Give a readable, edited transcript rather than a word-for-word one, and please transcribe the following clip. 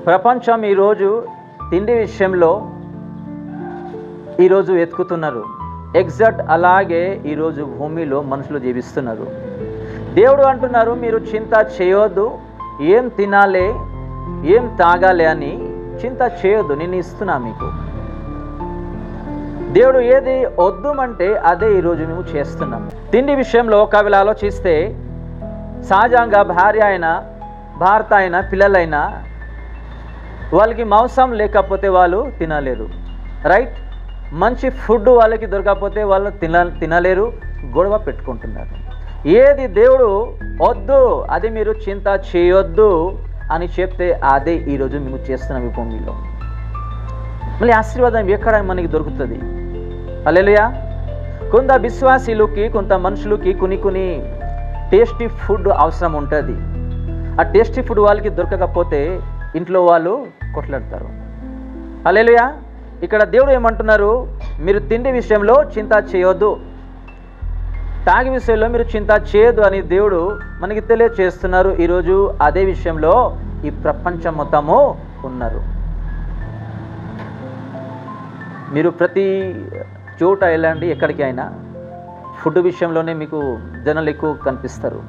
ప్రపంచం ఈరోజు తిండి విషయంలో ఈరోజు వెతుకుతున్నారు. ఎగ్జాక్ట్ అలాగే ఈరోజు భూమిలో మనుషులు జీవిస్తున్నారు. దేవుడు అంటున్నారు, మీరు చింత చేయొద్దు, ఏం తినాలి ఏం తాగాలి అని చింత చేయొద్దు, నేను ఇస్తున్నా మీకు. దేవుడు ఏది వద్దుమంటే అదే ఈరోజు మేము చేస్తున్నాం. తిండి విషయంలో ఒకవేళ ఆలోచిస్తే సహజంగా భార్య అయినా భర్త అయినా పిల్లలైనా వాళ్ళకి మాంసం లేకపోతే వాళ్ళు తినలేరు, రైట్? మంచి ఫుడ్ వాళ్ళకి దొరకకపోతే వాళ్ళు తినలేరు, గొడవ పెట్టుకుంటున్నారు. ఏది దేవుడు వద్దు అది మీరు చింత చేయొద్దు అని చెప్తే అదే ఈరోజు మేము చేస్తున్నాం ఈ భూమిలో. మళ్ళీ ఆశీర్వాదం ఎక్కడ మనకి దొరుకుతుంది? హల్లెలూయా. కొంత విశ్వాసీలకి కొంత మనుషులకి కొన్ని టేస్టీ ఫుడ్ అవసరం ఉంటుంది. ఆ టేస్టీ ఫుడ్ వాళ్ళకి దొరకకపోతే ఇంట్లో వాళ్ళు కొట్లాడతారు. హల్లెలూయా. ఇక్కడ దేవుడు ఏమంటున్నారు, మీరు తిండి విషయంలో చింత చేయొద్దు, తాగి విషయంలో మీరు చింత చేయొద్దు అని దేవుడు మనకి తెలియచేస్తున్నారు. ఈరోజు అదే విషయంలో ఈ ప్రపంచం మొత్తము ఉన్నారు. మీరు ప్రతి చోట వెళ్ళండి, ఎక్కడికి అయినా ఫుడ్ విషయంలోనే మీకు జనాలు ఎక్కువ కనిపిస్తారు.